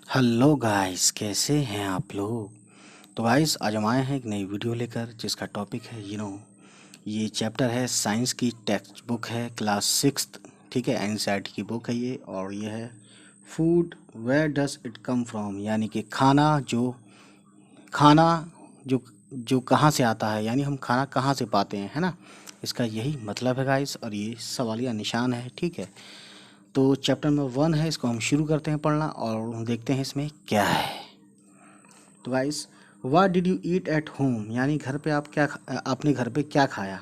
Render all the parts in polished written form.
Hello guys, कैसे हैं आप लोग। तो गाइस, आज हम आए हैं एक नई वीडियो लेकर जिसका टॉपिक है ये चैप्टर है साइंस की टेक्स्ट बुक है क्लास सिक्स्थ। ठीक है, एनसीईआरटी की बुक है ये। और ये है food where does it come from, यानी कि खाना जो जो कहाँ से आता है, यानी हम खाना कहाँ से पाते हैं, है ना। इसका यही मतलब है गाइस, और ये सवालिया निशान है। ठीक है, तो चैप्टर नंबर 1 है, इसको हम शुरू करते हैं पढ़ना और देखते हैं इसमें क्या है। तो guys, what did you eat at home, यानी घर पे आपने घर पे क्या खाया।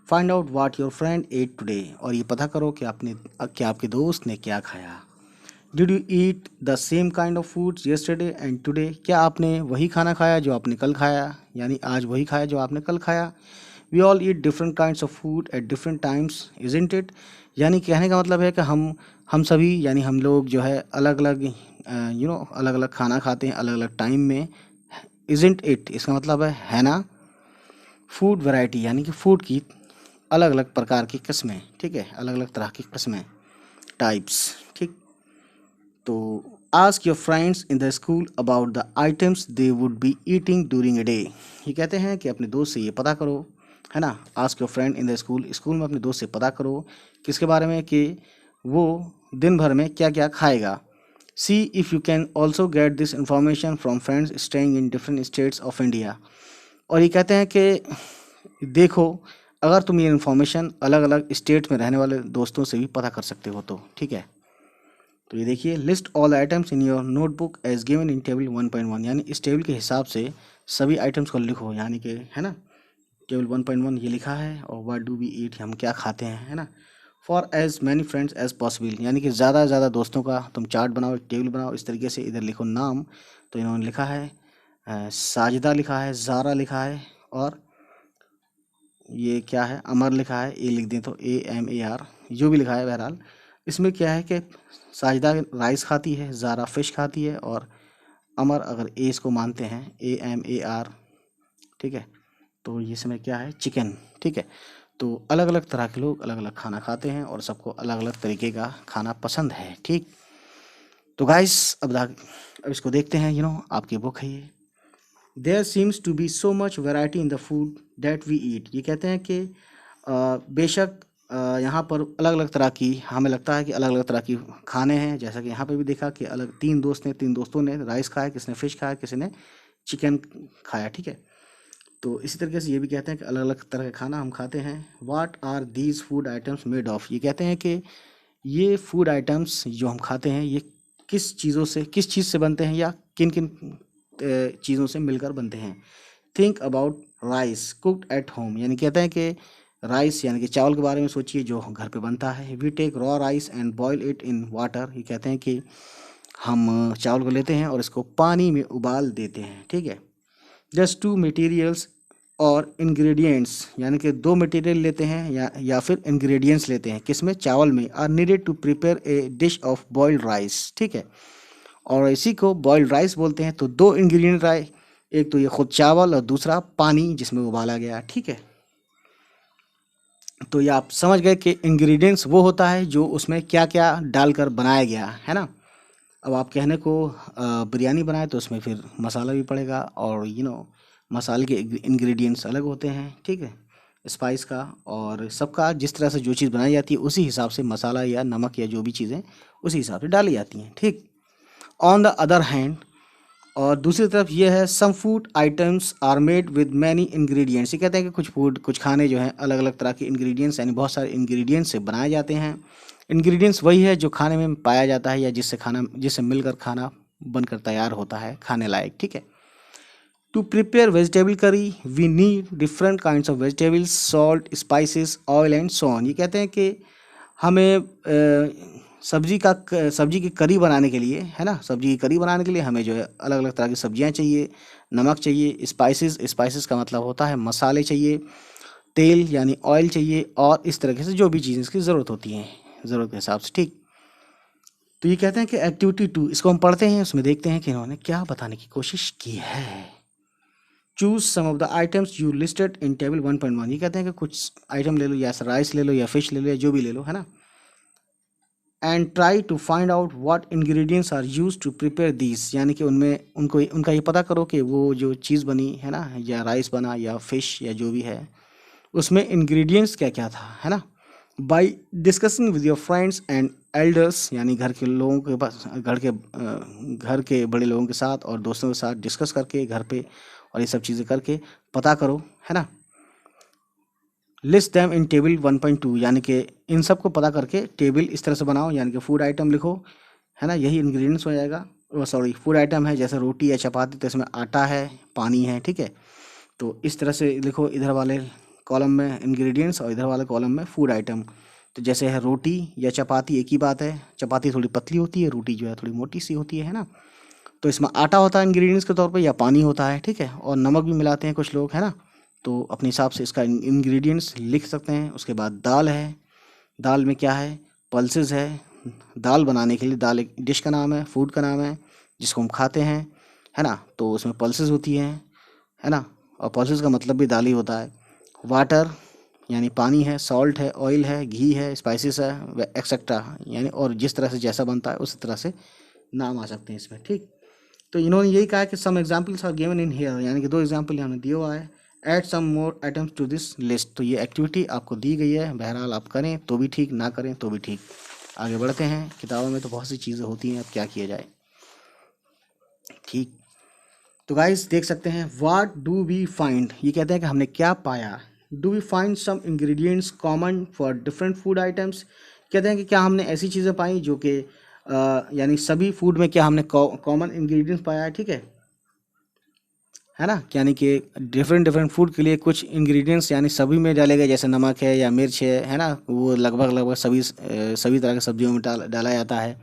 Find out what your friend at today, और ये पता करो कि आपके दोस्त ने क्या खाया। Did you eat the same kind of food yesterday and today, क्या आपने वही खाना खाया जो आपने कल खाया, यानी आज वही खाया जो आपने कल खाया। We all eat different kinds of food at different times isn't it, यानी कहने का मतलब है कि हम सभी, यानी हम लोग जो है अलग अलग अलग अलग खाना खाते हैं अलग अलग टाइम में। इजंट इट, इसका मतलब है ना। फूड वैरायटी, यानी कि फूड की अलग अलग प्रकार की किस्में। ठीक है, अलग अलग तरह की किस्में, टाइप्स। ठीक, तो ask your friends in the school about the items they would be eating during a day, ये कहते हैं कि अपने दोस्त से ये पता करो, है ना। Ask your friend in the school, school में अपने दोस्त से पता करो किसके बारे में, कि वो दिन भर में क्या क्या खाएगा। सी if you can also get this information from friends staying in different states of India, और ये कहते हैं कि देखो, अगर तुम ये इन्फॉर्मेशन अलग अलग स्टेट में रहने वाले दोस्तों से भी पता कर सकते हो तो। ठीक है, तो ये देखिए, list all items in your notebook as given in table 1.1, यानी इस टेबल के हिसाब से सभी आइटम्स को लिखो, यानी कि, है ना। टेबल 1.1 ये लिखा है, और व्हाट डू वी ईट, हम क्या खाते हैं, है ना। For as many friends as possible, यानी कि ज़्यादा से ज़्यादा दोस्तों का तुम चार्ट बनाओ, एक टेबल बनाओ इस तरीके से। इधर लिखो नाम, तो इन्होंने लिखा है साजिदा लिखा है, ज़ारा लिखा है, और ये क्या है, अमर लिखा है। ए लिख दें तो AMAR, जो भी लिखा है बहरहाल। इसमें क्या है कि साजिदा राइस खाती है, ज़ारा फिश खाती है, और अमर अगर ए इसको मानते हैं AMAR, ठीक है, तो ये इसमें क्या है, चिकन। ठीक है, तो अलग अलग तरह के लोग अलग अलग खाना खाते हैं और सबको अलग अलग तरीके का खाना पसंद है। ठीक, तो गाइस, अब इसको देखते हैं। आपकी बुक है ये। There seems to be so much variety in the food that we eat, ये कहते हैं कि बेशक यहाँ पर अलग अलग तरह की, हमें लगता है कि अलग अलग तरह की खाने हैं। जैसा कि यहाँ पे भी देखा कि तीन दोस्तों ने राइस खाया, किसी ने फिश खाया, किसी ने चिकन खाया। ठीक है, तो इसी तरीके से ये भी कहते हैं कि अलग अलग तरह का खाना हम खाते हैं। What are these food items made of, ये कहते हैं कि ये फूड आइटम्स जो हम खाते हैं ये किस चीज़ से बनते हैं, या किन किन चीज़ों से मिलकर बनते हैं। Think about rice cooked at home, यानी कहते हैं कि राइस यानी कि चावल के बारे में सोचिए जो घर पे बनता है। We take raw rice and boil it in water, ये कहते हैं कि हम चावल को लेते हैं और इसको पानी में उबाल देते हैं। ठीक है, जस्ट टू मटेरियल्स और इंग्रेडिएंट्स, यानी कि दो मटेरियल लेते हैं या फिर इंग्रेडिएंट्स लेते हैं, किसमें, चावल में। Are needed to prepare a dish of boiled rice. ठीक है, और इसी को बॉइल्ड राइस बोलते हैं। तो दो इंग्रेडिएंट आए, एक तो ये खुद चावल और दूसरा पानी जिसमें उबाला गया। ठीक है, तो ये आप समझ गए कि इंग्रेडिएंट्स वो होता है जो उसमें क्या क्या डालकर बनाया गया है ना। अब आप कहने को बिरयानी बनाए तो उसमें फिर मसाला भी पड़ेगा, और मसाले के इंग्रेडिएंट्स अलग होते हैं। ठीक है, स्पाइस का और सबका, जिस तरह से जो चीज़ बनाई जाती है उसी हिसाब से मसाला या नमक या जो भी चीज़ें उसी हिसाब से डाली जाती हैं। ठीक, ऑन द अदर हैंड, और दूसरी तरफ ये है, some food items are made with many ingredients, ये कहते हैं कि कुछ खाने जो हैं अलग अलग तरह के इंग्रेडिएंट्स, यानी बहुत सारे इंग्रेडिएंट्स से बनाए जाते हैं। इंग्रेडिएंट्स वही है जो खाने में पाया जाता है, या जिससे मिलकर खाना बनकर तैयार होता है खाने लायक। ठीक है, to prepare vegetable curry we need different kinds of vegetables, salt, spices, oil and so on, ये कहते हैं कि हमें सब्जी की करी बनाने के लिए, है ना, सब्जी की करी बनाने के लिए हमें जो है अलग अलग तरह की सब्जियां चाहिए, नमक चाहिए, स्पाइसेस का मतलब होता है मसाले चाहिए, तेल यानी ऑयल चाहिए, और इस तरीके से जो भी चीज़ें इसकी ज़रूरत होती हैं ज़रूरत के हिसाब से। ठीक, तो ये कहते हैं कि एक्टिविटी 2, इसको हम पढ़ते हैं, उसमें देखते हैं कि इन्होंने क्या बताने की कोशिश की है। Choose some of the items you listed in table 1.1, ये कहते हैं कि कुछ आइटम ले लो, या राइस ले लो, या फिश ले लो, या जो भी ले लो, है ना। And try to find out what ingredients are used to prepare this, यानी कि उनमें उनका ये पता करो कि वो जो चीज़ बनी है ना, या राइस बना या फिश या जो भी है, उसमें इंग्रेडिएंट्स क्या क्या था, है ना। By discussing with your friends and elders, यानी घर के लोगों के पास, घर के बड़े लोगों के साथ और दोस्तों के साथ डिस्कस करके घर पे, और ये सब चीज़ें करके पता करो, है ना। लिस्ट दैम इन टेबल 1.2, यानी कि इन सब को पता करके टेबल इस तरह से बनाओ, यानी कि फूड आइटम लिखो, है ना, यही इंग्रेडिएंट्स हो जाएगा। सॉरी, फूड आइटम है जैसे रोटी या चपाती, तो इसमें आटा है, पानी है, ठीक है। तो इस तरह से लिखो, इधर वाले कॉलम में इंग्रेडिएंट्स और इधर वाले कॉलम में फूड आइटम। तो जैसे है रोटी या चपाती, एक ही बात है, चपाती थोड़ी पतली होती है, रोटी जो है थोड़ी मोटी सी होती है ना। तो इसमें आटा होता है इंग्रेडिएंट्स के तौर पे, या पानी होता है, ठीक है, और नमक भी मिलाते हैं कुछ लोग, है ना। तो अपने हिसाब से इसका इंग्रेडिएंट्स लिख सकते हैं। उसके बाद दाल है, दाल में क्या है, पल्सेस है। दाल बनाने के लिए, दाल एक डिश का नाम है, फूड का नाम है, जिसको हम खाते हैं, है ना। तो उसमें पल्सेस होती हैं, है ना, और पल्सेस का मतलब भी दाल ही होता है। वाटर यानी पानी है, सॉल्ट है, ऑयल है, घी है, स्पाइसेस है, एक्सेट्रा, यानी और जिस तरह से जैसा बनता है उस तरह से नाम आ सकते हैं इसमें, ठीक। तो इन्होंने यही कहा कि some examples are given in here, यानी कि 2 एग्जाम्पल यहाँ दिया हुआ है। Add some more items to this list, तो ये एक्टिविटी आपको दी गई है, बहरहाल आप करें तो भी ठीक, ना करें तो भी ठीक। आगे बढ़ते हैं, किताबों में तो बहुत सी चीज़ें होती हैं, अब क्या किया जाए, ठीक। तो गाइस देख सकते हैं, व्हाट डू वी फाइंड, ये कहते हैं कि हमने क्या पाया। Do we find some ingredients common for different food items, कहते हैं कि क्या हमने ऐसी चीज़ें पाई जो कि यानी सभी फूड में क्या हमने कॉमन इंग्रेडिएंट्स पाया है, ठीक है ना। यानी कि डिफरेंट डिफरेंट फूड के लिए कुछ इंग्रेडिएंट्स यानी सभी में डाले गए, जैसे नमक है या मिर्च है ना, वो लगभग लगभग सभी तरह के सब्जियों में डाला जाता है,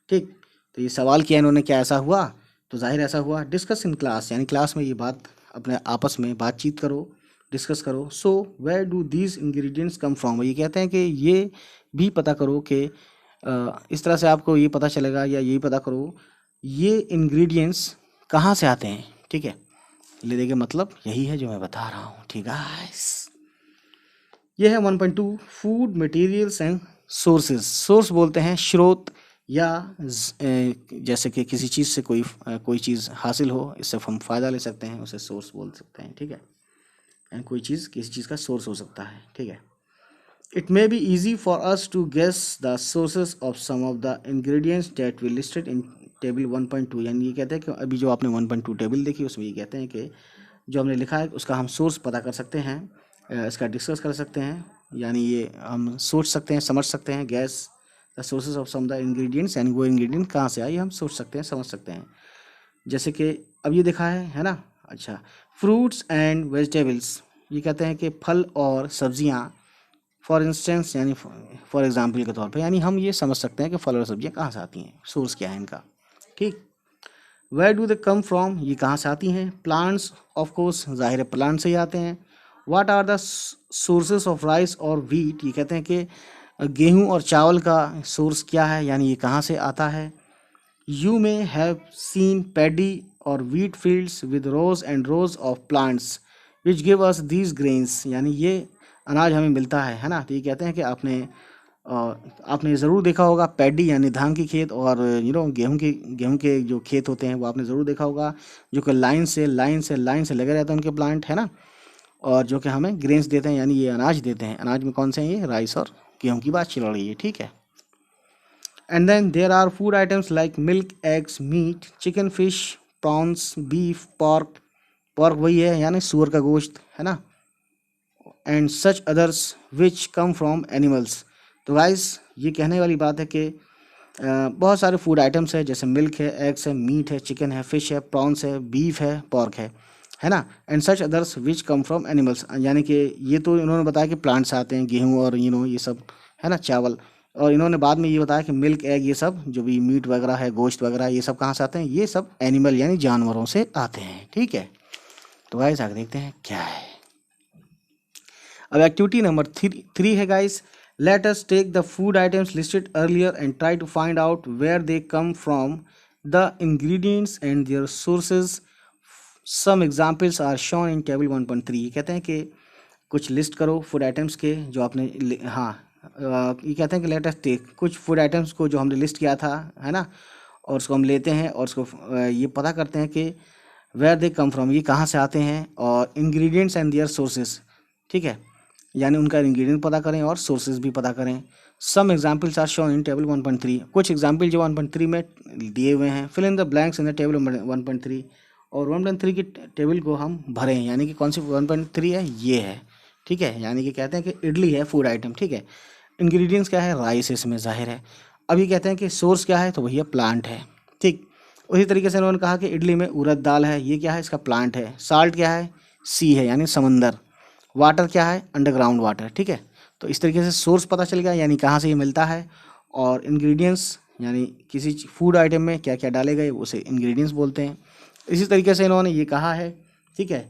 ठीक। तो ये सवाल किया इन्होंने, क्या ऐसा हुआ, तो जाहिर ऐसा हुआ। डिस्कस इन क्लास, यानी क्लास में ये बात अपने आपस में बातचीत करो, डिस्कस करो। So where do these ingredients come from, ये कहते हैं कि ये भी पता करो कि इस तरह से आपको ये पता चलेगा, या यही पता करो ये इंग्रेडिएंट्स कहाँ से आते हैं, ठीक है। ले देंगे, मतलब यही है जो मैं बता रहा हूँ, ठीक है। ये है 1.2 food materials and sources. Source बोलते हैं स्रोत, या जैसे कि किसी चीज़ से कोई चीज़ हासिल हो, इससे हम फ़ायदा ले सकते हैं, उसे सोर्स बोल सकते हैं, ठीक है। एंड कोई चीज़ किसी चीज़ का सोर्स हो सकता है, ठीक है। It may be easy for us to guess the sources of some of the ingredients that we listed in table 1.2, यानी ये कहते हैं कि अभी जो आपने 1.2 टेबल देखी, उसमें ये कहते हैं कि जो हमने लिखा है उसका हम सोर्स पता कर सकते हैं, इसका डिस्कस कर सकते हैं, यानी ये हम सोच सकते हैं, समझ सकते हैं। Guess the sources of some the ingredients, यानी वो इंग्रेडिएंट कहाँ से आए हम सोच सकते हैं, समझ सकते हैं। जैसे कि अब ये देखा है ना। अच्छा, फ्रूट्स एंड वेजिटेबल्स, ये कहते हैं कि फल और सब्जियाँ, फॉर इंस्टेंस यानी फॉर एग्जाम्पल के तौर पे, यानी हम ये समझ सकते हैं कि फल और सब्जियाँ कहाँ से आती हैं, सोर्स क्या है इनका, ठीक। Where do they come from, ये कहाँ से आती हैं। प्लांट्स, ऑफ कोर्स जाहिर है प्लांट से ही आते हैं। What are the sources of rice और व्हीट, ये कहते हैं कि गेहूँ और चावल का सोर्स क्या है, यानी ये कहाँ से आता है। You may have seen paddy और wheat fields with rows and rows of plants which give us these grains, यानी ये अनाज हमें मिलता है ना। तो ये कहते हैं कि आपने ज़रूर देखा होगा पैडी यानी धान की खेत, और गेहूं के जो खेत होते हैं वो आपने ज़रूर देखा होगा, जो कि लाइन से लगे रहते हैं उनके प्लांट, है ना, और जो कि हमें ग्रेन्स देते हैं, यानी ये अनाज देते हैं। अनाज में कौन से हैं, ये राइस और गेहूं की बात चल रही है, ठीक है। And then there are food items like milk, eggs, meat, chicken, fish, prawns, beef, pork, pork वही है यानी सूअर का गोश्त, है ना, and such others which come from animals. तो गाइस ये कहने वाली बात है कि बहुत सारे फूड आइटम्स है, जैसे मिल्क है, एग्स है, मीट है, चिकन है, फिश है, प्रॉन्स है, बीफ है, पॉर्क है ना, and such others which come from animals, यानी कि ये तो इन्होंने बताया कि प्लांट्स आते हैं, गेहूँ और ये सब, है ना, चावल। और इन्होंने बाद में ये बताया कि मिल्क, एग, ये सब जो भी मीट वगैरह है, गोश्त वगैरह, ये सब कहाँ से आते हैं, ये सब एनिमल यानी जानवरों से आते हैं, ठीक है। तो गाइस आगे देखते हैं क्या है। अब एक्टिविटी नंबर 3 है guys. Let us take the food items listed earlier and try to find out where they come from the ingredients and their sources. Some examples are shown in table 1.3। कहते हैं कि कुछ list करो food items के जो आपने हाँ ये कहते हैं कि लेट अस टेक कुछ फूड आइटम्स को जो हमने लिस्ट किया था, है ना, और उसको हम लेते हैं और उसको ये पता करते हैं कि वेयर दे कम फ्रॉम, ये कहाँ से आते हैं, और इंग्रेडिएंट्स एंड दियर सोर्सेज, ठीक है, यानी उनका इंग्रेडिएंट पता करें और सोर्सेज भी पता करें। Some examples are shown in table 1.3, कुछ एग्जाम्पल जो 1.3 में दिए हुए हैं। Fill in the blanks in the table 1.3, और 1.3 की टेबल को हम भरें, यानी कि कौन सी 1.3 है, ये है, ठीक है, यानी कि कहते हैं कि इडली है फूड आइटम, ठीक है। इंग्रेडिएंट्स क्या है, राइस इसमें जाहिर है। अब ये कहते हैं कि सोर्स क्या है, तो भैया प्लांट है, ठीक। उसी तरीके से उन्होंने कहा कि इडली में उड़द दाल है, ये क्या है, इसका प्लांट है। साल्ट क्या है, सी है, यानी समंदर। वाटर क्या है, अंडरग्राउंड वाटर, ठीक है। तो इस तरीके से सोर्स पता चल गया, यानी कहाँ से ये मिलता है, और इंग्रेडिएंट्स यानी किसी फूड आइटम में क्या क्या डाले गए उसे इंग्रेडिएंट्स बोलते हैं। इसी तरीके से इन्होंने ये कहा है, ठीक है।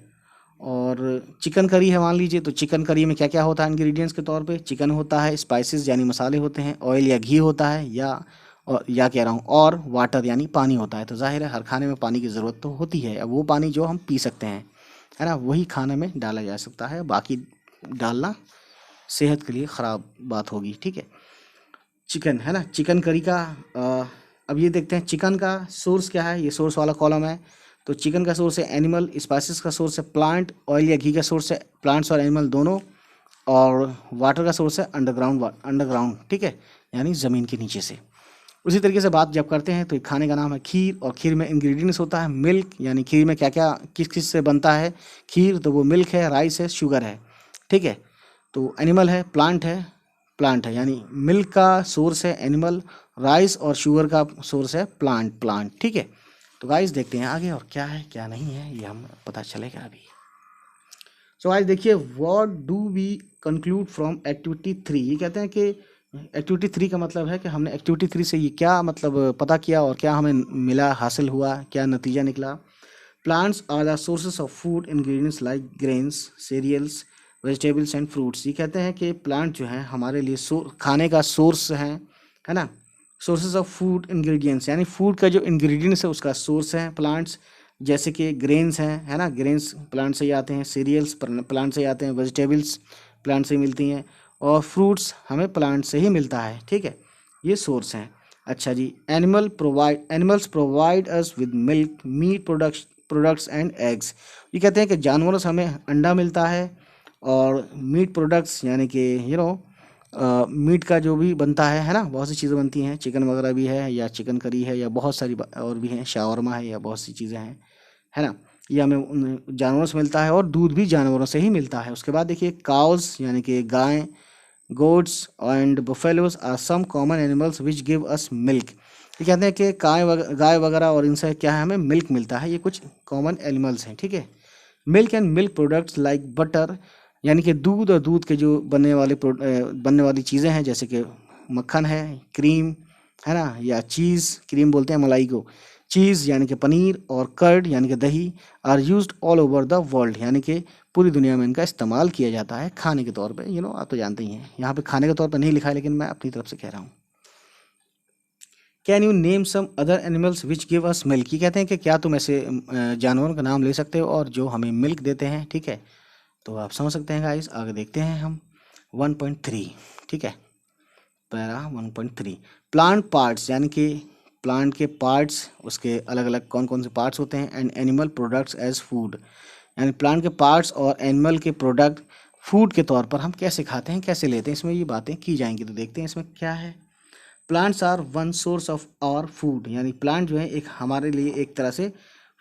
और चिकन करी है मान लीजिए, तो चिकन करी में क्या क्या होता है इंग्रेडिएंट्स के तौर पे, चिकन होता है, स्पाइसेस यानी मसाले होते हैं, ऑयल या घी होता है, या कह रहा हूँ, और वाटर यानी पानी होता है। तो जाहिर है हर खाने में पानी की ज़रूरत तो होती है, अब वो पानी जो हम पी सकते हैं, है ना, वही खाने में डाला जा सकता है, बाकी डालना सेहत के लिए ख़राब बात होगी, ठीक है। चिकन, है ना, चिकन करी का अब ये देखते हैं चिकन का सोर्स क्या है, ये सोर्स वाला कॉलम है। तो चिकन का सोर्स है एनिमल, स्पाइसेस का सोर्स है प्लांट, ऑयल या घी का सोर्स है प्लांट्स और एनिमल दोनों, और वाटर का सोर्स है अंडरग्राउंड, ठीक है, यानी ज़मीन के नीचे से। उसी तरीके से बात जब करते हैं तो एक खाने का नाम है खीर, और खीर में इंग्रेडिएंट्स होता है मिल्क, यानी खीर में क्या क्या किस किस से बनता है खीर, तो वो मिल्क है, राइस है, शुगर है, ठीक है। तो एनिमल है, प्लांट है, यानी मिल्क का सोर्स है एनिमल, राइस और शुगर का सोर्स है प्लांट, ठीक है। तो गाइस देखते हैं आगे और क्या है क्या नहीं है, ये हम पता चलेगा अभी। सो गाइस देखिए, what do we conclude from activity 3, ये कहते हैं कि एक्टिविटी 3 का मतलब है कि हमने एक्टिविटी 3 से ये क्या मतलब पता किया और क्या हमें मिला, हासिल हुआ, क्या नतीजा निकला। Plants are the sources of food ingredients like grains, cereals, vegetables and fruits. ये कहते हैं कि प्लांट जो हैं हमारे लिए खाने का सोर्स हैं, है ना, सोर्सेज ऑफ फूड इंग्रेडिएंट्स, यानी फूड का जो इंग्रेडिएंट्स है उसका सोर्स है प्लांट्स। जैसे कि ग्रेन्स हैं, है ना, ग्रेन्स प्लांट से ही आते हैं, सीरियल्स प्लांट से ही आते हैं, वेजिटेबल्स प्लांट से ही मिलती हैं, और फ्रूट्स हमें प्लांट से ही मिलता है, ठीक है, ये सोर्स हैं। अच्छा जी, animals provide us with milk, meat products and eggs. ये कहते हैं कि जानवरों से हमें अंडा मिलता है, और मीट प्रोडक्ट्स यानी कि मीट का जो भी बनता है ना, बहुत सी चीज़ें बनती हैं, चिकन वगैरह भी है, या चिकन करी है, या बहुत सारी और भी हैं, शावरमा है, या बहुत सी चीज़ें हैं, है ना, ये हमें उन जानवरों से मिलता है, और दूध भी जानवरों से ही मिलता है। उसके बाद देखिए काउस यानी कि गाय, goats and buffaloes are some common animals which give us milk. ये कहते हैं कि गाय वगैरह और इनसे क्या है, हमें मिल्क मिलता है, ये कुछ कॉमन एनिमल्स हैं, ठीक है। Milk and milk products like butter, यानी कि दूध और दूध के जो बनने वाली चीज़ें हैं, जैसे कि मक्खन है, क्रीम, है ना, या चीज़, क्रीम बोलते हैं मलाई को, चीज़ यानी कि पनीर, और कर्ड यानी कि दही, are used all over the world, यानी कि पूरी दुनिया में इनका इस्तेमाल किया जाता है खाने के तौर पे। आप तो जानते ही हैं, यहाँ पे खाने के तौर पे नहीं लिखा है, लेकिन मैं अपनी तरफ से कह रहा हूँ। Can you name some other animals which give us milk, ये कहते हैं कि क्या तुम ऐसे जानवरों का नाम ले सकते हो और जो हमें मिल्क देते हैं, ठीक है। तो आप समझ सकते हैं गाइस, आगे देखते हैं हम 1.3, ठीक है, पैरा 1.3, प्लांट पार्ट्स, यानी कि प्लांट के पार्ट्स, उसके अलग अलग कौन कौन से पार्ट्स होते हैं, and animal products as food, यानी प्लांट के पार्ट्स और एनिमल के प्रोडक्ट फूड के तौर पर हम कैसे खाते हैं, कैसे लेते हैं, इसमें ये बातें की जाएंगी। तो देखते हैं इसमें क्या है। Plants are one source of our food, यानी प्लांट जो है एक हमारे लिए एक तरह से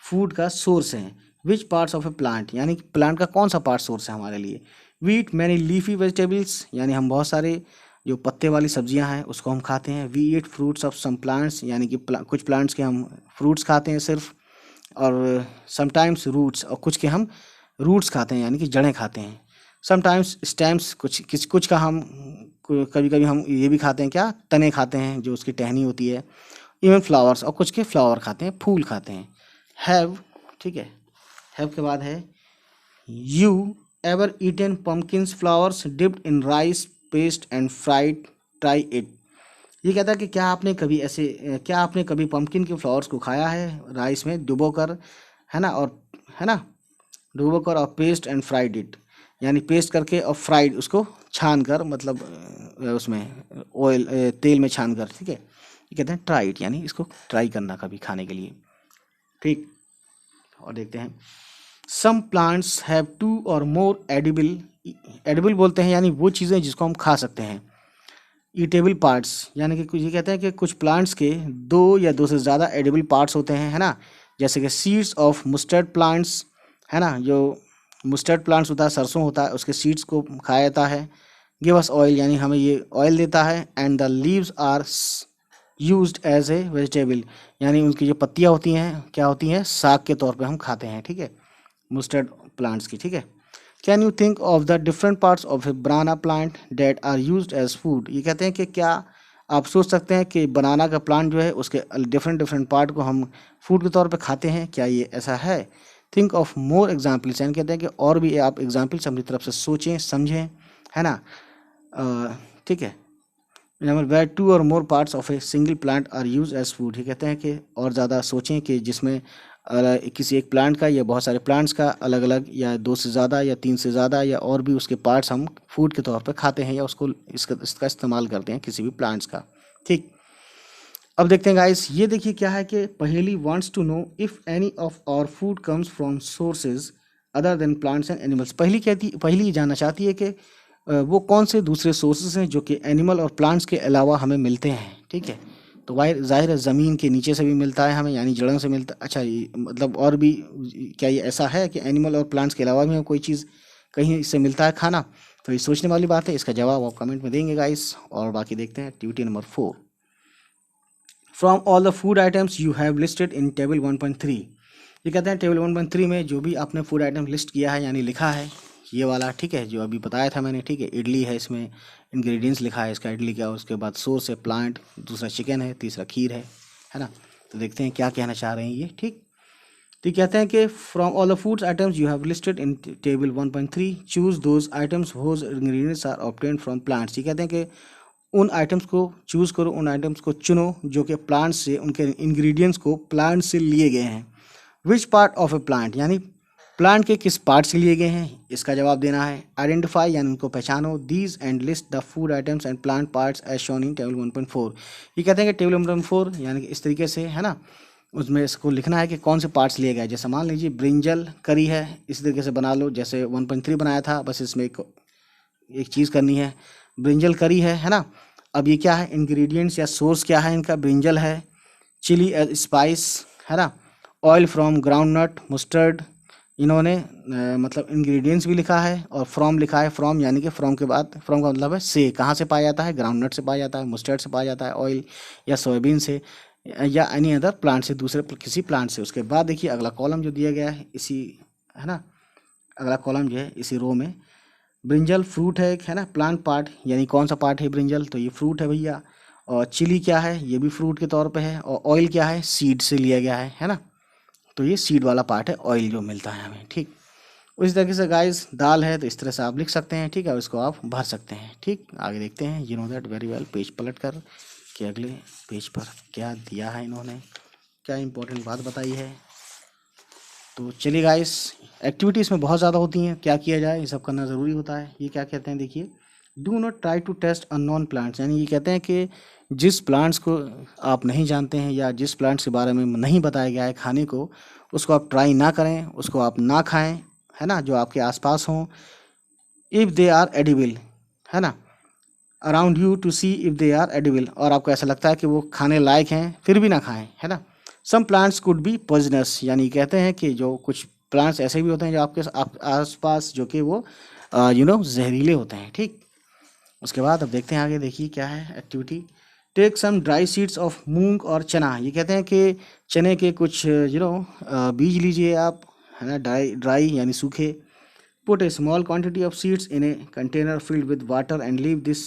फूड का सोर्स है। Which parts of a plant, यानी प्लांट का कौन सा पार्ट सोर्स है हमारे लिए। We eat many leafy vegetables, यानी हम बहुत सारे जो पत्ते वाली सब्जियां हैं उसको हम खाते हैं। We eat fruits of some plants, यानी कि कुछ प्लांट्स के हम फ्रूट्स खाते हैं सिर्फ, और समटाइम्स रूट्स, और कुछ के हम रूट्स खाते हैं, यानी कि जड़ें खाते हैं। समटाइम्स स्टेम्स, कुछ का हम कभी कभी हम ये भी खाते हैं, क्या, तने खाते हैं, जो उसकी टहनी होती है। इवन फ्लावर्स, और कुछ के फ्लावर खाते हैं, फूल खाते हैं। हैव, ठीक है, हैव के बाद have you ever eaten pumpkins flowers dipped in rice paste and fried, try it. ये कहता है कि क्या आपने कभी पम्पकिन के फ्लावर्स को खाया है राइस में डुबोकर, है ना, और है ना, डुबोकर और पेस्ट एंड फ्राइड इट, यानी पेस्ट करके और फ्राइड उसको छान कर, मतलब उसमें ऑयल तेल में छान कर, ठीक है। ये कहते हैं ट्राई इट, यानी इसको ट्राई करना कभी खाने के लिए, ठीक। और देखते हैं some plants have 2 or more edible, edible बोलते हैं यानी वो चीज़ें जिसको हम खा सकते हैं, ईटेबल पार्ट्स, यानी कि कुछ ये कहते हैं कि कुछ प्लांट्स के 2 या 2 से ज़्यादा एडिबल पार्ट्स होते हैं, है ना। जैसे कि सीड्स ऑफ मस्टर्ड प्लांट्स, है ना, जो मस्टर्ड प्लांट्स होता है, सरसों होता है, उसके सीड्स को खाया जाता है। गिव अस ऑयल, यानी हमें ये ऑयल देता है। And the leaves are used as a vegetable, यानी उनकी जो पत्तियाँ होती हैं क्या होती हैं, साग के तौर पे हम खाते हैं, ठीक है, मस्टर्ड प्लांट्स की, ठीक है। Can you think of the different parts of a banana plant that are used as food, ये कहते हैं कि क्या आप सोच सकते हैं कि बनाना का प्लांट जो है उसके डिफरेंट डिफरेंट पार्ट को हम फूड के तौर पे खाते हैं, क्या ये ऐसा है। थिंक ऑफ मोर एग्जाम्पल्स, यानी कहते हैं कि और भी आप एग्जाम्पल्स अपनी तरफ से सोचें समझें, है ना, ठीक है। Number where 2 or more parts of a single plant are use as food, ये कहते हैं कि और ज़्यादा सोचें कि जिसमें किसी एक प्लांट का या बहुत सारे प्लांट्स का अलग अलग या 2 से ज़्यादा या 3 से ज़्यादा या और भी उसके पार्ट्स हम फूड के तौर पे खाते हैं या उसको इसका इस्तेमाल करते हैं किसी भी प्लांट्स का, ठीक। अब देखते हैं गाइस, ये देखिए क्या है कि Paheli wants to know if any of our food comes from sources other than plants and animals. Paheli ये जानना चाहती है कि वो कौन से दूसरे सोर्सेज हैं जो कि एनिमल और प्लांट्स के अलावा हमें मिलते हैं, ठीक है। तो जाहिर है ज़मीन के नीचे से भी मिलता है हमें, यानी जड़ों से मिलता, अच्छा मतलब और भी क्या ये ऐसा है कि एनिमल और प्लांट्स के अलावा भी हमें कोई चीज़ कहीं से मिलता है खाना। तो ये सोचने वाली बात है, इसका जवाब आप कमेंट में देंगे गाइस। और बाकी देखते हैं activity number 4। From all the food items you have listed in table 1.3, ये कहते हैं टेबल 1.3 में जो भी आपने फूड आइटम लिस्ट किया है यानी लिखा है ये वाला, ठीक है, जो अभी बताया था मैंने, ठीक है। इडली है, इसमें इंग्रेडिएंट्स लिखा है इसका, इडली का, उसके बाद सोर्स है प्लांट, दूसरा चिकन है, तीसरा खीर है ना। तो देखते हैं क्या कहना चाह रहे हैं ये, ठीक। तो कहते हैं कि from all the foods items you have listed in table 1.3 choose those items whose ingredients are obtained from plants, ये कहते हैं कि उन आइटम्स को चूज़ करो, उन आइटम्स को चुनो जो कि प्लांट से, उनके इंग्रेडिएंट्स को प्लांट से लिए गए हैं। Which part of a plant, यानी प्लांट के किस पार्ट से लिए गए हैं, इसका जवाब देना है। आइडेंटिफाई, यानी उनको पहचानो। These and list the food items and plant parts as shown in table 1.4, ये कहते हैं कि टेबल 1.4 यानी कि इस तरीके से, है ना, उसमें इसको लिखना है कि कौन से पार्ट्स लिए गए। जैसे मान लीजिए ब्रिंजल करी है, इस तरीके से बना लो जैसे 1.3 बनाया था, बस इसमें एक चीज़ करनी है, ब्रिंजल करी है ना। अब ये क्या है, इंग्रेडिएंट्स या सोर्स क्या है इनका, ब्रिंजल है, चिली एज स्पाइस, है ना, ऑयल फ्रॉम ग्राउंडनट, मस्टर्ड, इन्होंने मतलब इंग्रेडिएंट्स भी लिखा है और फ्रॉम लिखा है। फ्रॉम यानी कि फ्रॉम के बाद, फ्रॉम का मतलब है से, कहाँ से पाया जाता है, ग्राउंडनट से पाया जाता है, मस्टर्ड से पाया जाता है, ऑयल या सोयाबीन से या एनी अदर प्लांट से, दूसरे किसी प्लांट से। उसके बाद देखिए अगला कॉलम जो दिया गया है इसी, है ना, अगला कॉलम जो है इसी रो में, ब्रिंजल फ्रूट है ना, प्लांट पार्ट, यानी कौन सा पार्ट है ब्रिंजल, तो ये फ्रूट है भैया। और चिली क्या है, ये भी फ्रूट के तौर पे है। और ऑयल क्या है, सीड से लिया गया है ना, तो ये सीड वाला पार्ट है, ऑयल जो मिलता है हमें, ठीक। उसी तरीके से गाइस दाल है तो इस तरह से आप लिख सकते हैं, ठीक है, इसको आप भर सकते हैं, ठीक। आगे देखते हैं, you know that very well, page पलट कर कि अगले पेज पर क्या दिया है इन्होंने, क्या इंपॉर्टेंट बात बताई है। तो चलिए गाइस, एक्टिविटी इसमें बहुत ज़्यादा होती हैं, क्या किया जाए, ये सब करना ज़रूरी होता है। ये क्या कहते हैं देखिए, do not try to taste unknown plants, यानी ये कहते हैं कि जिस प्लांट्स को आप नहीं जानते हैं या जिस प्लांट्स के बारे में नहीं बताया गया है खाने को, उसको आप ट्राई ना करें, उसको आप ना खाएं, है ना, जो आपके आसपास हों। इफ़ दे आर एडिबल, है ना, around you to see if they are edible, और आपको ऐसा लगता है कि वो खाने लायक हैं फिर भी ना खाएं, है ना। Some plants could be poisonous, यानी कहते हैं कि जो कुछ प्लांट्स ऐसे भी होते हैं जो आपके आसपास जो कि वो जहरीले होते हैं, ठीक। उसके बाद अब देखते हैं आगे, देखिए क्या है activity. Take some dry seeds of moong और चना, ये कहते हैं कि चने के कुछ बीज लीजिए आप, है ना, ड्राई यानी सूखे। Put A small quantity of seeds in a container filled with water and leave this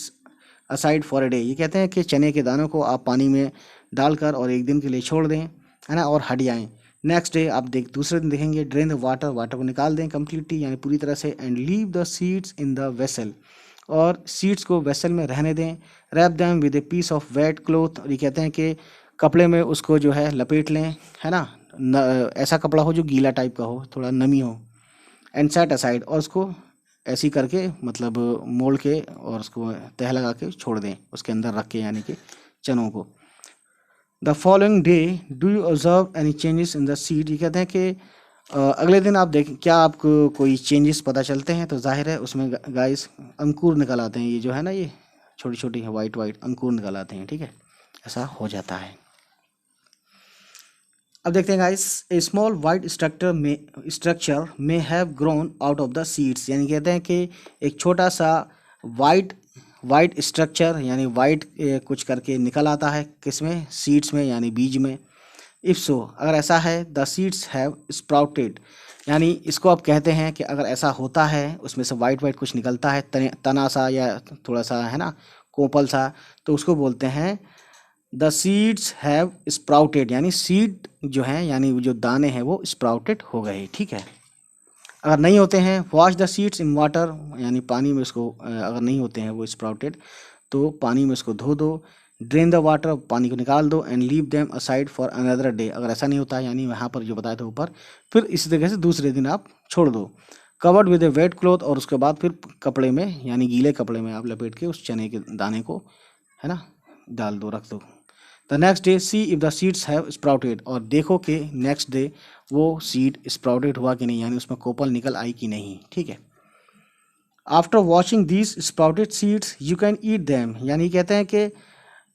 aside for a day, ये कहते हैं कि चने के दानों को आप पानी में डालकर और एक दिन के लिए छोड़ दें, है ना, और हट जाएं। नेक्स्ट डे आप दूसरे दिन देखेंगे, ड्रेन द वाटर को निकाल दें कम्प्लीटली यानी पूरी तरह से, and leave the seeds in the vessel, और सीड्स को वेसल में रहने दें। Wrap them with a piece of wet cloth, और ये कहते हैं कि कपड़े में उसको जो है लपेट लें, है ना, ऐसा कपड़ा हो जो गीला टाइप का हो, थोड़ा नमी हो। एंड सेट असाइड, और उसको ऐसी करके मतलब मोड़ के और उसको तह लगा के छोड़ दें उसके अंदर रख के, यानी कि चनों को। The following day do you observe any changes in the seed, ये कहते हैं कि अगले दिन आप देखें क्या आपको कोई चेंजेस पता चलते हैं, तो जाहिर है उसमें गाइस अंकुर निकल आते हैं, ये जो है ना ये छोटी छोटी है वाइट वाइट अंकुर निकल आते हैं, ठीक है, ऐसा हो जाता है। अब देखते हैं गाइस, ए स्मॉल वाइट स्ट्रक्चर में have grown out of the seeds, यानी कहते हैं कि एक छोटा सा वाइट स्ट्रक्चर यानी वाइट कुछ करके निकल आता है किसमें, सीड्स में यानी बीज में। इफ सो, अगर ऐसा है, द सीड्स हैव स्प्राउटेड, यानी इसको आप कहते हैं कि अगर ऐसा होता है उसमें से वाइट वाइट कुछ निकलता है तना सा या थोड़ा सा है ना कोपल सा, तो उसको बोलते हैं द सीड्स हैव स्प्राउटेड, यानी सीड जो है यानी जो दाने हैं वो स्प्राउटेड हो गए, ठीक है। अगर नहीं होते हैं, wash the seeds in water, यानी पानी में उसको अगर नहीं होते हैं वो स्प्राउटेड तो पानी में उसको धो दो। ड्रेन द वाटर, पानी को निकाल दो। And leave them aside for another day, अगर ऐसा नहीं होता है यानी यहाँ पर जो बताया था ऊपर, फिर इसी तरीके से दूसरे दिन आप छोड़ दो। Covered with a wet cloth, और उसके बाद फिर कपड़े में यानी गीले कपड़े में आप लपेट के उस चने के दाने को है ना डाल दो, रख दो। The next day see if the seeds have sprouted, और देखो कि नेक्स्ट डे वो सीड स्प्राउटेड हुआ कि नहीं, यानी उसमें कोपल निकल आई कि नहीं, ठीक है। After washing these sprouted seeds you can eat them, यानी कहते हैं कि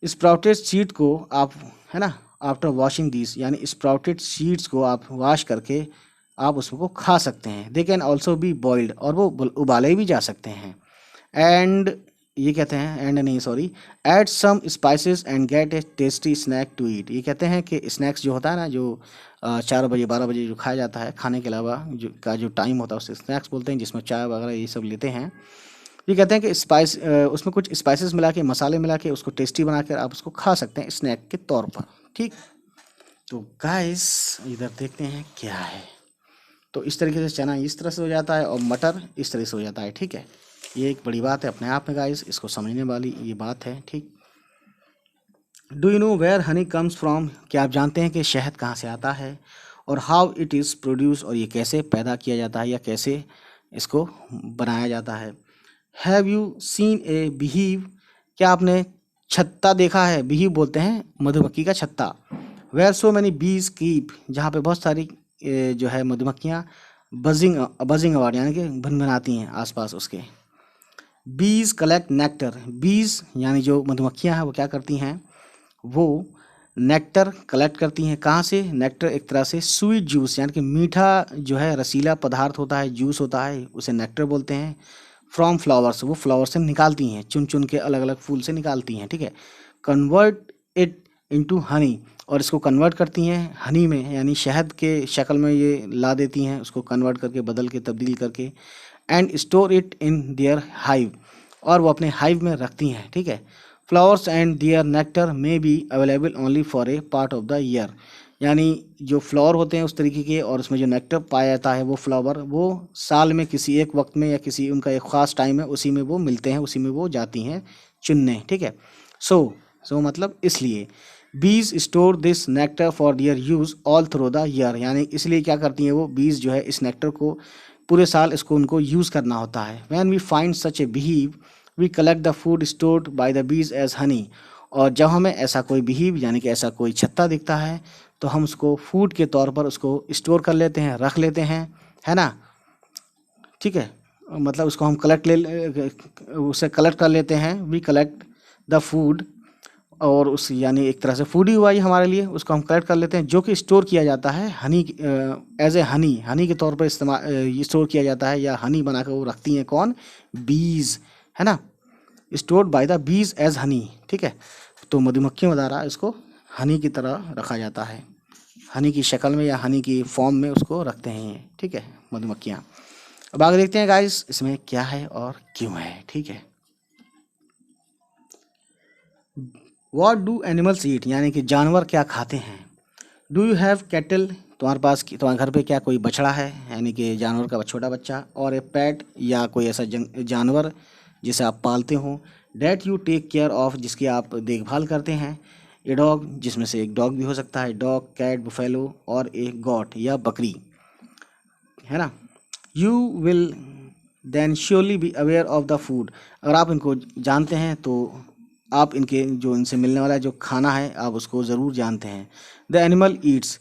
स्प्राउटेड सीड को आप है ना आफ्टर वॉशिंग दीज यानी स्प्राउटेड सीड्स को आप वॉश करके आप उसको खा सकते हैं। They can also be boiled, और वो उबाले भी जा सकते हैं। एंड ये कहते हैं एंड नहीं sorry add some spices and get a tasty snack to eat, ये कहते हैं कि स्नैक्स जो होता है ना जो 4 बजे 12 बजे जो खाया जाता है खाने के अलावा जो टाइम होता है उसे स्नैक्स बोलते हैं, जिसमें चाय वगैरह ये सब लेते हैं। ये कहते हैं कि स्पाइस उसमें कुछ स्पाइसेस मिला के मसाले मिला के उसको टेस्टी बना कर आप उसको खा सकते हैं स्नैक के तौर पर, ठीक। तो गाइस इधर देखते हैं क्या है, तो इस तरीके से चना इस तरह से हो जाता है और मटर इस तरह से हो जाता है, ठीक है। ये एक बड़ी बात है अपने आप में गाइस, इसको समझने वाली ये बात है, ठीक। Do you know where honey comes from, क्या आप जानते हैं कि शहद कहाँ से आता है, और हाउ इट इज़ प्रोड्यूस, और ये कैसे पैदा किया जाता है या कैसे इसको बनाया जाता है। हैव यू सीन ए बीहीव, क्या आपने छत्ता देखा है, बीहीव बोलते हैं मधुमक्खी का छत्ता। वेयर सो मैनी बीज कीप, जहाँ पे बहुत सारी जो है मधुमक्खियाँ बजिंग अवार्ड यानी कि भनभनाती हैं आसपास उसके। बीज कलेक्ट नेक्टर, बीज यानी जो मधुमक्खियाँ हैं वो क्या करती हैं, वो नेक्टर कलेक्ट करती हैं कहाँ से, नेक्टर एक तरह से स्वीट जूस यानी कि मीठा जो है रसीला पदार्थ होता है, जूस होता है, उसे नेक्टर बोलते हैं। फ्रॉम फ्लावर्स, वो फ्लावर से निकालती हैं, चुन चुन के अलग अलग फूल से निकालती हैं, ठीक है। कन्वर्ट इट इनटू हनी, और इसको कन्वर्ट करती हैं हनी में यानी शहद के शक्ल में ये ला देती हैं, उसको कन्वर्ट करके बदल के तब्दील करके। And store it in their hive, और वो अपने हाइव में रखती हैं, ठीक है। Flowers and their nectar may be available only for a part of the year, यानी जो फ्लावर होते हैं उस तरीके के और उसमें जो नेक्टर पाया जाता है वो फ्लावर वो साल में किसी एक वक्त में या किसी उनका एक ख़ास टाइम है उसी में वो मिलते हैं, उसी में वो जाती हैं चुनने, ठीक है। सो मतलब इसलिए bees store this nectar for their use all through the year, यानी इसलिए क्या करती हैं वो बीज जो है इस नेक्टर को पूरे साल इसको उनको यूज़ करना होता है। When we find such a beehive we collect the food stored by the bees as honey, और जब हमें ऐसा कोई बीहीव यानी कि ऐसा कोई छत्ता दिखता है तो हम उसको फूड के तौर पर उसको स्टोर कर लेते हैं, रख लेते हैं, है ना, ठीक है। मतलब उसको हम उसे कलेक्ट कर लेते हैं, वी कलेक्ट द फूड, और उस यानी एक तरह से फूड ही हुआ ये हमारे लिए, उसको हम कलेक्ट कर लेते हैं जो कि स्टोर किया जाता है हनी एज ए हनी के तौर पर इस्तेमाल स्टोर किया जाता है या हनी बनाकर वो रखती हैं कौन, बीज, है ना, stored by the bees as Honey, ठीक है। तो मधुमक्खियों द्वारा इसको हनी की तरह रखा जाता है, हनी की शक्ल में या हनी की फॉर्म में उसको रखते हैं, ठीक है मधुमक्खियाँ। अब आगे देखते हैं गाइस इसमें क्या है और क्यों है, ठीक है। व्हाट डू एनिमल्स ईट, यानी कि जानवर क्या खाते हैं। डू यू हैव कैटल, तुम्हारे घर पे क्या कोई बछड़ा है यानी कि जानवर का छोटा बच्चा, और ए पेट या कोई ऐसा जानवर जिसे आप पालते हो। That you take care of, जिसकी आप देखभाल करते हैं। ए डॉग, जिसमें से एक डॉग भी हो सकता है, डॉग, कैट, बुफेलो, और एक गॉट या बकरी, है ना। You will then surely be aware of the food. अगर आप इनको जानते हैं तो आप इनके जो इनसे मिलने वाला जो खाना है आप उसको ज़रूर जानते हैं। The animal eats,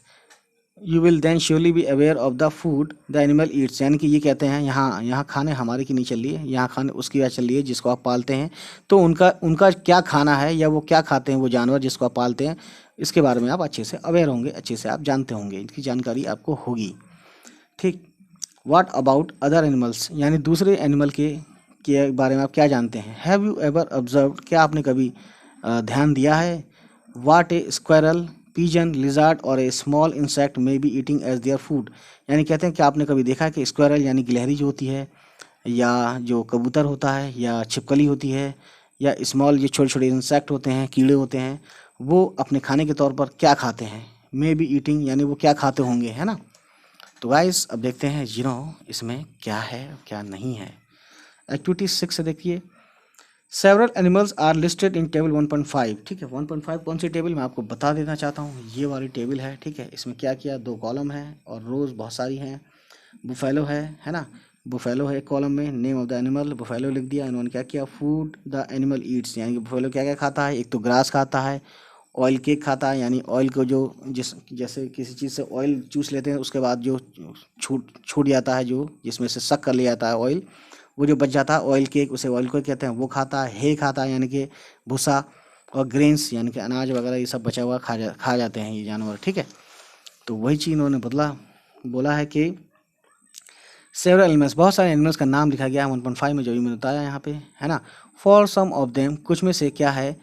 you will then surely be aware of the food the animal eats, यानी कि ये कहते हैं यहाँ यहाँ खाने हमारे की नहीं चल रही है, यहाँ खाने उसकी बात चल रही है जिसको आप पालते हैं। तो उनका उनका क्या खाना है या वो क्या खाते हैं वो जानवर जिसको आप पालते हैं, इसके बारे में आप अच्छे से अवेयर होंगे, अच्छे से आप जानते होंगे, इनकी जानकारी आपको होगी। ठीक। व्हाट अबाउट अदर एनिमल्स, यानी दूसरे एनिमल के बारे में आप क्या जानते हैं। हैव यू एवर ऑब्जर्व, क्या आपने कभी ध्यान दिया है। What a squirrel, pigeon, lizard और a small insect may be eating as their food, यानी कहते हैं कि आपने कभी देखा है कि स्क्वायरल यानी गिलहरी जो होती है, या जो कबूतर होता है, या छिपकली होती है, या स्मॉल ये छोटे छोटे इंसेक्ट होते हैं, कीड़े होते हैं, वो अपने खाने के तौर पर क्या खाते हैं। मे बी ईटिंग यानी वो क्या खाते होंगे, है ना। तो गाइस अब देखते हैं इसमें क्या है क्या नहीं है। एक्टिविटी 6 से देखिए, several animals are listed in table 1.5। ठीक है, 1.5 कौन सी टेबल, मैं आपको बता देना चाहता हूँ, ये वाली टेबल है। ठीक है, इसमें क्या किया, 2 कॉलम है और रोज़ बहुत सारी हैं। बुफेलो है ना, बुफेलो है एक कॉलम में, name of the animal buffalo लिख दिया। इन्होंने क्या किया, फूड द एनिमल ईट्स, यानी कि बुफेलो क्या क्या खाता है, एक तो ग्रास खाता है, ऑयल केक खाता है, यानी ऑयल को जो जैसे किसी चीज़ से ऑयल चूस लेते हैं उसके बाद जो छूट जाता है, जो जिसमें से सक कर लिया जाता है ऑयल, वो जो बच जाता है ऑयल केक, उसे ऑयल केक कहते हैं, वो खाता है। हे खाता है यानी कि भूसा, और ग्रेन्स यानी कि अनाज वगैरह ये सब बचा हुआ खा जाते हैं ये जानवर। ठीक है, तो वही चीज़ इन्होंने बोला है कि सेवरल एनिमल्स, बहुत सारे एनिमल्स का नाम लिखा गया है 1.5 में, जो भी मैंने बताया यहाँ पे, है ना। फॉर सम ऑफ देम, कुछ में से क्या है,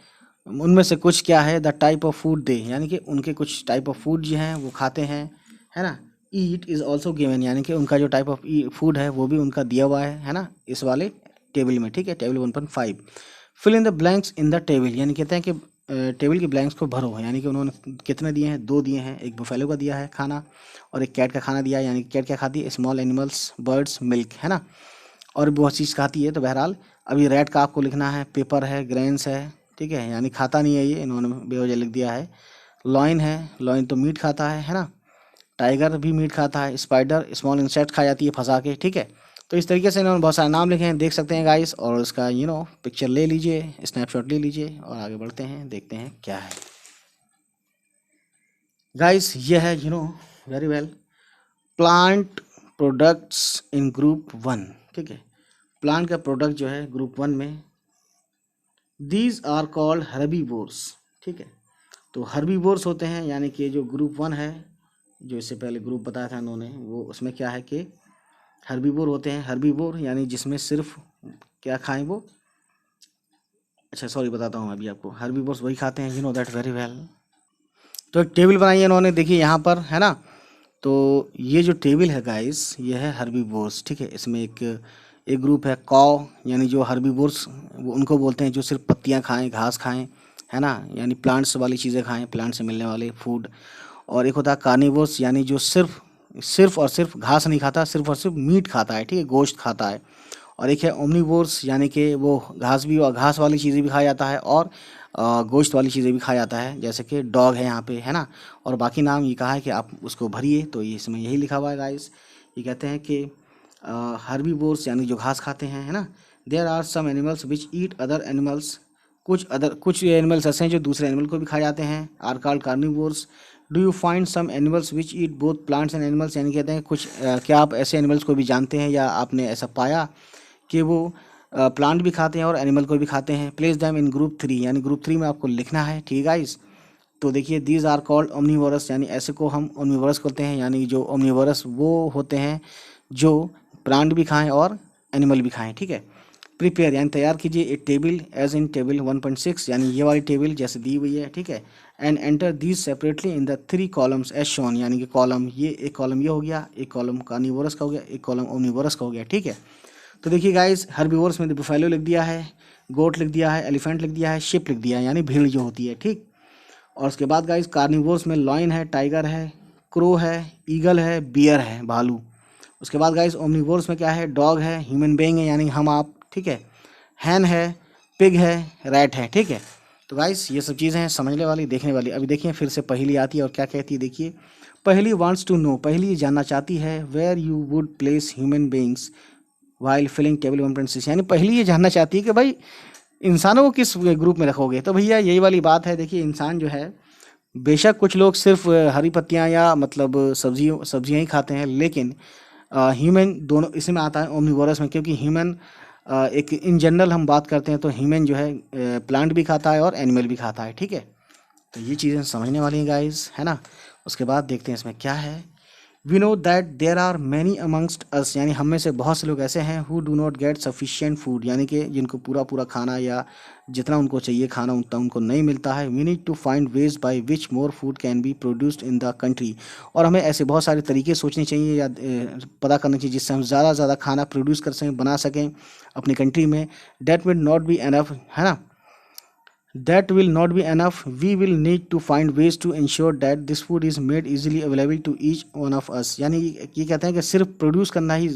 उनमें से कुछ क्या है, द टाइप ऑफ फूड दे, यानी कि उनके कुछ टाइप ऑफ फूड जो हैं वो खाते हैं, है ना। ईट इज़ ऑल्सो गिवन, यानी कि उनका जो टाइप ऑफ फूड है वो भी उनका दिया हुआ है ना, इस वाले टेबल में। ठीक है, table 1.5। Fill in the blanks in the table, यानी कहते हैं कि टेबल के ब्लैंक्स को भरो, यानी कि उन्होंने कितने दिए हैं, 2 दिए हैं, एक बुफेलो का दिया है खाना और एक कैट का खाना दिया है, यानी कैट क्या खाती है, स्मॉल एनिमल्स, बर्ड्स, मिल्क, है ना, और बहुत चीज़ खाती है। तो बहरहाल अभी रेड का आपको लिखना है, पेपर है, ग्रेन्स है, ठीक है, यानी खाता नहीं है ये, इन्होंने बेवजह लिख दिया है। लॉइन है, लॉइन तो मीट खाता है ना। टाइगर भी मीट खाता है। स्पाइडर स्मॉल इंसेक्ट खा जाती है फंसा के। ठीक है, तो इस तरीके से इन्होंने बहुत सारे नाम लिखे हैं, देख सकते हैं गाइस, और उसका पिक्चर ले लीजिए, स्नैपशॉट ले लीजिए और आगे बढ़ते हैं, देखते हैं क्या है। गाइस ये है very well plant products in group 1। ठीक है, प्लांट का प्रोडक्ट जो है ग्रुप 1 में, दीज आर कॉल्ड हर्बीवोर्स। ठीक है, तो हर्बीवोर्स होते हैं, यानी कि जो ग्रुप 1 है, जो इससे पहले ग्रुप बताया था इन्होंने, वो उसमें क्या है कि हर्बीवोर होते हैं। हर्बीवोर यानी जिसमें सिर्फ क्या खाएं वो, अच्छा सॉरी बताता हूँ अभी आपको, हर्बीवोर्स वही खाते हैं, दैट वेरी वेल। तो एक टेबल बनाई है इन्होंने, देखिए यहाँ पर, है ना। तो ये जो टेबल है गाइस, ये है हर्बीवोर्स। ठीक है, इसमें एक ग्रुप है कॉ, यानी जो हर्बीवोर्स वो उनको बोलते हैं जो सिर्फ पत्तियाँ खाएं, घास खाएं, है ना, यानी प्लांट्स वाली चीज़ें खाएं, प्लांट से मिलने वाले फूड। और एक होता है कार्निवोर्स, यानी जो सिर्फ और सिर्फ घास नहीं खाता, सिर्फ और सिर्फ मीट खाता है, ठीक है, गोश्त खाता है। और एक है ओमनीवोर्स, यानी कि वो घास वाली चीज़ें भी खाया जाता है और गोश्त वाली चीज़ें भी खाया जाता है, जैसे कि डॉग है यहाँ पे, है ना। और बाकी नाम ये कहा है कि आप उसको भरिए, तो ये इसमें यही लिखा हुआ है गाइस। ये कहते हैं कि हर्बीवोर्स यानी जो घास खाते हैं, है ना। There are some animals which eat other animals, कुछ एनिमल्स ऐसे हैं जो दूसरे एनिमल को भी खा जाते हैं, are called carnivores. Do you find some animals which eat both plants and animals, यानी कहते हैं कुछ क्या आप ऐसे एनिमल्स को भी जानते हैं या आपने ऐसा पाया कि वो प्लांट भी खाते हैं और एनिमल को भी खाते हैं। प्लेस दैम इन ग्रुप 3, यानी ग्रुप 3 में आपको लिखना है। ठीक है गाइस, तो देखिए दीज आर कॉल्ड ओमनीवोरस, यानी ऐसे को हम ओमनीवोरस कहते हैं, यानी जो ओमनीवोरस वो होते हैं जो प्लांट भी खाएं और एनिमल भी खाएं। ठीक है, प्रिपेयर यानी तैयार कीजिए ए टेबल एज इन टेबल 1.6, यानी ये वाली टेबल जैसे दी हुई है। ठीक है, and enter these separately in the 3 columns as shown, यानी कि कॉलम ये, एक कॉलम ये हो गया, एक कॉलम कार्निवोरस का हो गया, एक कॉलम ओमनीवोरस का हो गया। ठीक है, तो देखिए गाइस, हर्बीवोर्स में बुफेलो लिख दिया है, गोट लिख दिया है, एलिफेंट लिख दिया है, शिप लिख दिया है, यानी भीड़ जो होती है। ठीक, और उसके बाद गाइस कार्निवोर्स में लॉइन है, टाइगर है, क्रो है, ईगल है, बियर है, भालू। उसके बाद गाइस ओमनीवोर्स में क्या है, डॉग है, ह्यूमन बीइंग है, यानी हम आप। ठीक है, हैन है, पिग है, रैट है। ठीक है, तो गाइस ये सब चीज़ें हैं समझने वाली, देखने वाली। अभी देखिए फिर से पहली आती है और क्या कहती है, देखिए पहली वांट्स टू नो, पहली ये जानना चाहती है where you would place human beings while filling table 1.6, यानी पहली ये जानना चाहती है कि भाई इंसानों को किस ग्रुप में रखोगे। तो भैया यही वाली बात है। देखिए इंसान जो है, बेशक कुछ लोग सिर्फ हरी पत्तियां या मतलब सब्जियां ही खाते हैं, लेकिन ह्यूमन दोनों इसी में आता है, ओमनिवोरस में, क्योंकि ह्यूमन एक इन जनरल हम बात करते हैं तो ह्यूमन जो है प्लांट भी खाता है और एनिमल भी खाता है, ठीक है। तो ये चीज़ें समझने वाली हैं गाइस, है ना। उसके बाद देखते हैं इसमें क्या है। We know that there are many amongst us, यानी हम में से बहुत से लोग ऐसे हैं who do not get sufficient food, यानी कि जिनको पूरा पूरा खाना या जितना उनको चाहिए खाना उतना उनको नहीं मिलता है। We need to find ways by which more food can be produced in the country, और हमें ऐसे बहुत सारे तरीके सोचने चाहिए या पता करना चाहिए जिससे हम ज़्यादा से ज़्यादा खाना प्रोड्यूस कर सकें, बना सकें अपनी कंट्री में। That will not be enough, है ना, that will not be enough. We will need to find ways to ensure that this food is made easily available to each one of us, यानी ये कहते हैं कि सिर्फ produce करना ही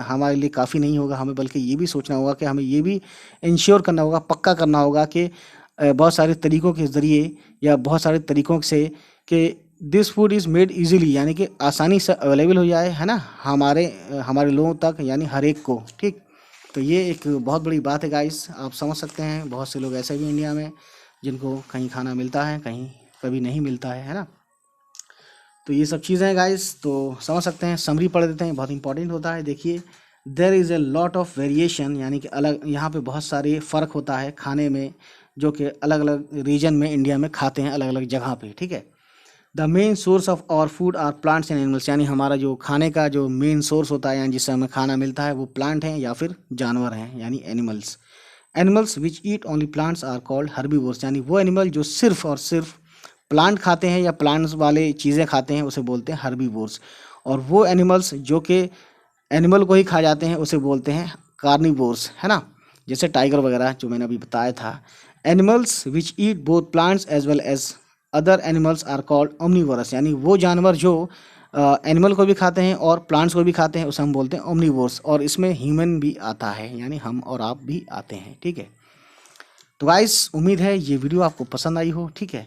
हमारे लिए काफ़ी नहीं होगा, हमें बल्कि ये भी सोचना होगा कि हमें ये भी इंश्योर करना होगा, पक्का करना होगा कि बहुत सारे तरीक़ों के ज़रिए या बहुत सारे तरीक़ों से कि this food is made easily, यानी कि आसानी से अवेलेबल हो जाए, है ना, हमारे लोगों तक, यानी हर एक को, ठीक। तो ये एक बहुत बड़ी बात है गाइस, आप समझ सकते हैं। बहुत से लोग ऐसे भी इंडिया में जिनको कहीं खाना मिलता है, कहीं कभी नहीं मिलता है ना। तो ये सब चीज़ें हैं गाइस, तो समझ सकते हैं। समरी पढ़ देते हैं, बहुत इंपॉर्टेंट होता है। देखिए, there is a lot of variation, यानी कि अलग यहाँ पे बहुत सारे फ़र्क होता है खाने में, जो कि अलग अलग रीजन में इंडिया में खाते हैं, अलग अलग जगह पे, ठीक है। The main source of our food are plants and animals, यानी हमारा जो खाने का जो मेन सोर्स होता है, यानी जिससे हमें खाना मिलता है, वो प्लांट हैं या फिर जानवर हैं, यानी animals. Animals which eat only plants are called herbivores, यानी वो एनिमल जो सिर्फ और सिर्फ प्लांट खाते हैं या प्लांट्स वाले चीज़ें खाते हैं उसे बोलते हैं हर्बीवोर्स। और वो एनिमल्स जो कि एनिमल को ही खा जाते हैं उसे बोलते हैं कार्निवोर्स, है ना, जैसे टाइगर वगैरह जो मैंने अभी बताया था। Animals which eat both plants as well as other animals are called omnivores, यानी वो जानवर जो एनिमल को भी खाते हैं और प्लांट्स को भी खाते हैं उसे हम बोलते हैं ओमनीवोर्स, और इसमें ह्यूमन भी आता है, यानी हम और आप भी आते हैं, ठीक है। तो गाइस उम्मीद है ये वीडियो आपको पसंद आई हो, ठीक है।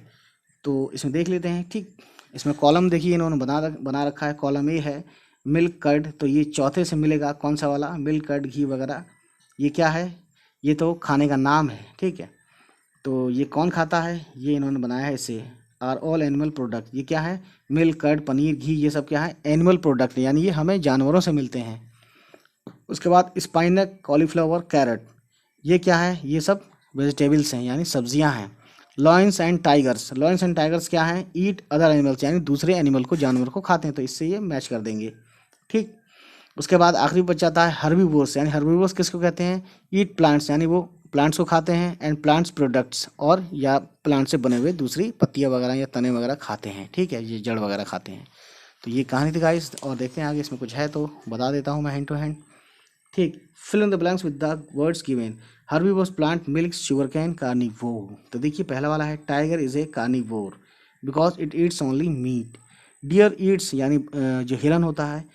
तो इसमें देख लेते हैं, ठीक। इसमें कॉलम देखिए इन्होंने बना रखा है। कॉलम ए है मिल्क कर्ड, तो ये चौथे से मिलेगा, कौन सा वाला, मिल्क कर्ड, घी वगैरह। ये क्या है, ये तो खाने का नाम है, ठीक है। तो ये कौन खाता है, ये इन्होंने बनाया है इसे। आर ऑल एनिमल प्रोडक्ट, ये क्या है, मिल्क कर्ड, पनीर, घी, ये सब क्या है, एनिमल प्रोडक्ट, यानी ये हमें जानवरों से मिलते हैं। उसके बाद स्पाइनक, कॉलीफ्लावर, कैरेट, ये क्या है, ये सब वेजिटेबल्स हैं, यानी सब्जियां हैं। Lions and tigers, lions and tigers क्या हैं, ईट अदर एनिमल्स, यानी दूसरे एनिमल को, जानवर को खाते हैं, तो इससे ये मैच कर देंगे, ठीक। उसके बाद आखिरी बच जाता है हर्बीवोर्स, यानी हर्बीवोर्स किसको कहते हैं, ईट प्लांट्स, यानी वो प्लांट्स को खाते हैं, एंड प्लांट्स प्रोडक्ट्स, और या प्लांट से बने हुए दूसरी पत्तियां वगैरह या तने वगैरह खाते हैं, ठीक है, ये जड़ वगैरह खाते हैं। तो ये कहानी थी गाइस, और देखते हैं आगे इसमें कुछ है तो बता देता हूँ मैं हैंड टू हैंड, ठीक। Fill in the blanks with the words given. Herbivores plant milk sugar cane carnivore, तो देखिए पहला वाला है tiger is a carnivore because it eats only meat. Deer eats, यानी जो हिरन होता है,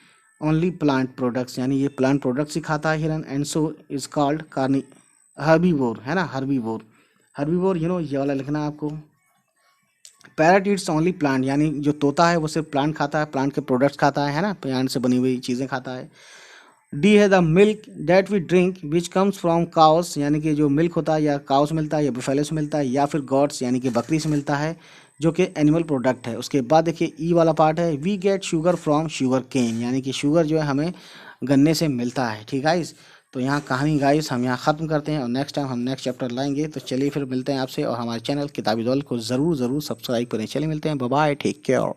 ओनली प्लांट प्रोडक्ट्स, यानी ये प्लांट प्रोडक्ट्स ही खाता है हिरन, and so is called herbivore, है ना, हर्बीवोर। हर्बीवोर ये वाला लिखना है आपको। पैरट ईट्स ओनली प्लांट, यानी जो तोता है वो सिर्फ प्लांट खाता है, प्लांट के प्रोडक्ट्स खाता है ना, प्लांट से बनी हुई चीज़ें खाता है। डी है the milk that we drink which comes from cows, यानी कि जो मिल्क होता है या काउ से मिलता है या बुफेलो से मिलता है या फिर गॉड्स, यानी कि बकरी से मिलता है, जो कि एनिमल प्रोडक्ट है। उसके बाद देखिए ई वाला पार्ट है, we get sugar from sugar cane, यानी कि शुगर जो है हमें गन्ने से मिलता है, ठीक है गाइस। तो यहाँ कहानी गाइस हम यहाँ ख़त्म करते हैं, और नेक्स्ट टाइम हम नेक्स्ट चैप्टर लाएंगे। तो चलिए फिर मिलते हैं आपसे, और हमारे चैनल किताबी दौलत को ज़रूर सब्सक्राइब करें। चलिए मिलते हैं, बाय बाय, टेक केयर।